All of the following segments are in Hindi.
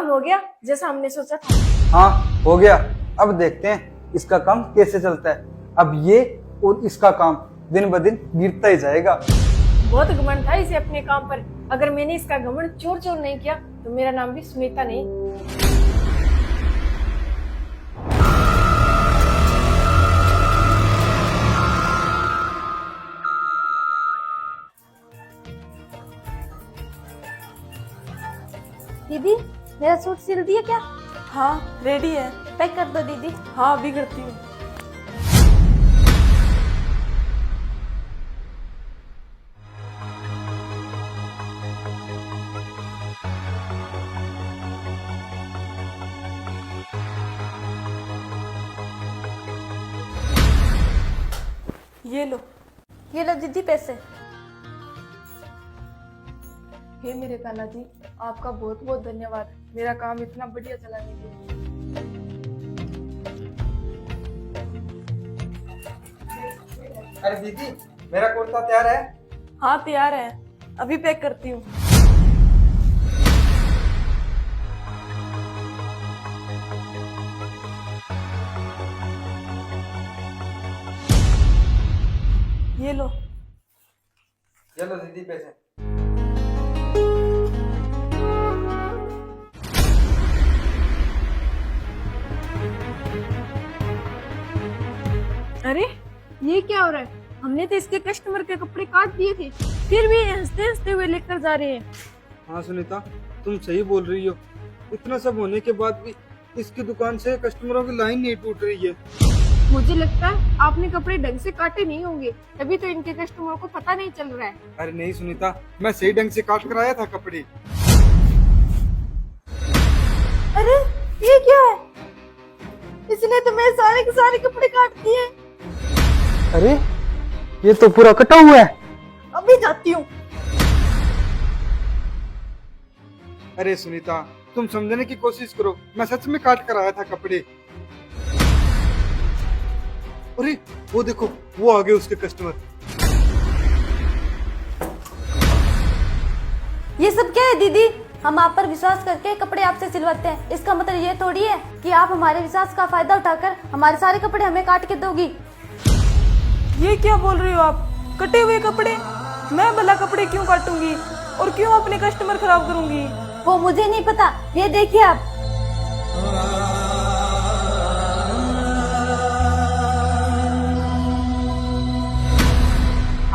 काम हो गया जैसा हमने सोचा था। हाँ हो गया। अब देखते हैं इसका काम कैसे चलता है। अब ये और इसका काम दिन ब दिन गिरता ही जाएगा। बहुत घमंड था इसे अपने काम पर। अगर मैंने इसका घमंड चोर चोर नहीं किया तो मेरा नाम भी सुनीता नहीं। दीदी मेरा सूट सिल दिया क्या? हाँ रेडी है। पैक कर दो दीदी। हाँ अभी करती हूँ। ये लो दीदी पैसे। हे मेरे कान्हा जी, आपका बहुत बहुत धन्यवाद मेरा काम इतना बढ़िया चलाने के लिए। अरे दीदी मेरा कुर्ता तैयार है। हाँ तैयार है, अभी पैक करती हूँ। ये लो। चलो दीदी पैसे। अरे ये क्या हो रहा है? हमने तो इसके कस्टमर के कपड़े काट दिए थे, फिर भी हंसते हंसते हुए लेकर जा रहे हैं। हाँ सुनीता तुम सही बोल रही हो। इतना सब होने के बाद भी इसकी दुकान से कस्टमरों की लाइन नहीं टूट रही है। मुझे लगता है आपने कपड़े ढंग से काटे नहीं होंगे, तभी तो इनके कस्टमर को पता नहीं चल रहा है। अरे नहीं सुनीता, मैं सही ढंग से काट कर आया था कपड़े। अरे ये क्या है? इसने तो मेरे सारे के सारे कपड़े काट दिए। अरे ये तो पूरा कटा हुआ है। अभी जाती हूँ। अरे सुनीता तुम समझने की कोशिश करो, मैं सच में काट कर आया था कपड़े। अरे वो देखो वो आ गए उसके कस्टमर। ये सब क्या है दीदी? हम आप पर विश्वास करके कपड़े आपसे सिलवाते हैं, इसका मतलब ये थोड़ी है कि आप हमारे विश्वास का फायदा उठाकर हमारे सारे कपड़े हमें काट के दोगी। ये क्या बोल रही हो आप? कटे हुए कपड़े? मैं भला कपड़े क्यों काटूंगी और क्यों अपने कस्टमर खराब करूंगी? वो मुझे नहीं पता, ये देखिए आप।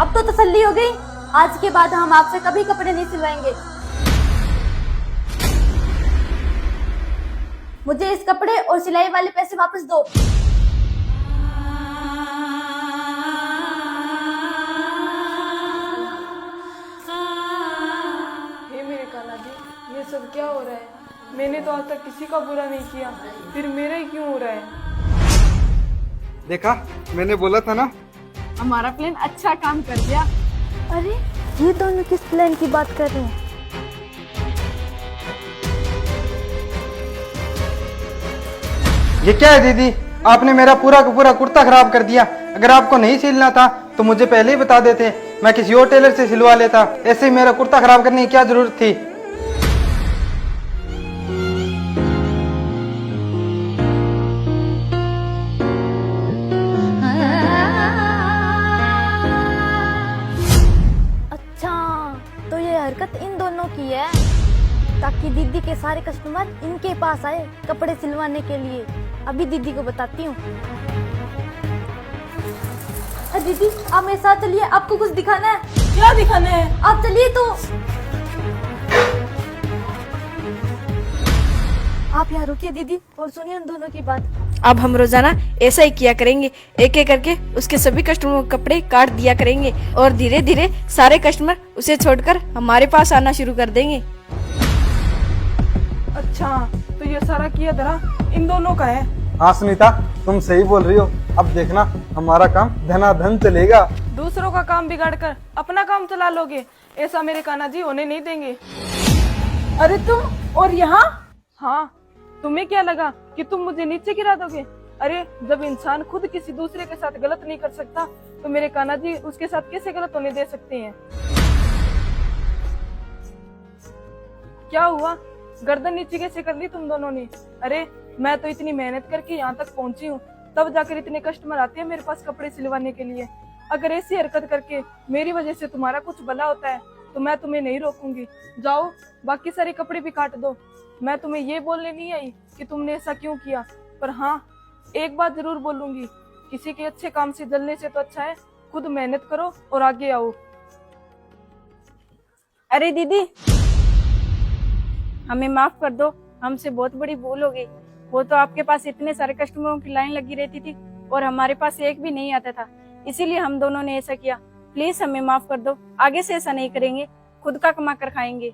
अब तो तसल्ली हो गई। आज के बाद हम आपसे कभी कपड़े नहीं सिलवाएंगे। मुझे इस कपड़े और सिलाई वाले पैसे वापस दो। हे मेरे कान्हा जी, ये सब क्या हो रहा है? मैंने तो आज तक किसी का बुरा नहीं किया, फिर मेरा ही क्यों हो रहा है? देखा मैंने बोला था ना। हमारा प्लान अच्छा काम कर दिया। अरे ये दोनों किस प्लान की बात कर रहे हैं? ये क्या है दीदी, आपने मेरा पूरा का पूरा कुर्ता खराब कर दिया। अगर आपको नहीं सिलना था तो मुझे पहले ही बता देते, मैं किसी और टेलर से सिलवा लेता। ऐसे ही मेरा कुर्ता खराब करने की क्या जरूरत थी? अच्छा तो ये हरकत इन दोनों की है ताकि दीदी के सारे कस्टमर इनके पास आए कपड़े सिलवाने के लिए। अभी दीदी को बताती हूँ। दीदी आप मेरे साथ चलिए, आपको कुछ दिखाना है। क्या दिखाने है? आप चलिए तो। आप यहाँ रुकिए दीदी और सुनिए उन दोनों की बात। अब हम रोजाना ऐसा ही किया करेंगे, एक एक करके उसके सभी कस्टमरों के कपड़े काट दिया करेंगे और धीरे धीरे सारे कस्टमर उसे छोड़कर हमारे पास आना शुरू कर देंगे। अच्छा तो ये सारा किया धरा इन दोनों का है। हाँ सुनीता तुम सही बोल रही हो। अब देखना हमारा काम धनाधन चलेगा। दूसरों का काम बिगाड़ कर अपना काम चला लोगे, ऐसा मेरे कान्हा जी होने नहीं देंगे। अरे तुम और यहाँ? हाँ तुम्हें क्या लगा कि तुम मुझे नीचे गिरा दोगे? अरे जब इंसान खुद किसी दूसरे के साथ गलत नहीं कर सकता तो मेरे कान्हा जी उसके साथ कैसे गलत होने दे सकते हैं? क्या हुआ? गर्दन नीचे कैसे कर ली तुम दोनों ने? अरे मैं तो इतनी मेहनत करके यहाँ तक पहुंची हूँ, तब जाकर इतने कस्टमर आते हैं मेरे पास कपड़े सिलवाने के लिए। अगर ऐसी हरकत करके मेरी वजह से तुम्हारा कुछ भला होता है तो मैं तुम्हें नहीं रोकूंगी। जाओ बाकी सारे कपड़े भी काट दो। मैं तुम्हें ये बोलने नहीं आई कि तुमने ऐसा क्यों किया, पर हाँ एक बात जरूर बोलूंगी, किसी के अच्छे काम से जलने से तो अच्छा है खुद मेहनत करो और आगे आओ। अरे दीदी, हमें माफ कर दो, हमसे बहुत बड़ी भूल हो गई। वो तो आपके पास इतने सारे कस्टमरों की लाइन लगी रहती थी और हमारे पास एक भी नहीं आता था, इसीलिए हम दोनों ने ऐसा किया। प्लीज हमें माफ कर दो, आगे से ऐसा नहीं करेंगे, खुद का कमा कर खाएंगे।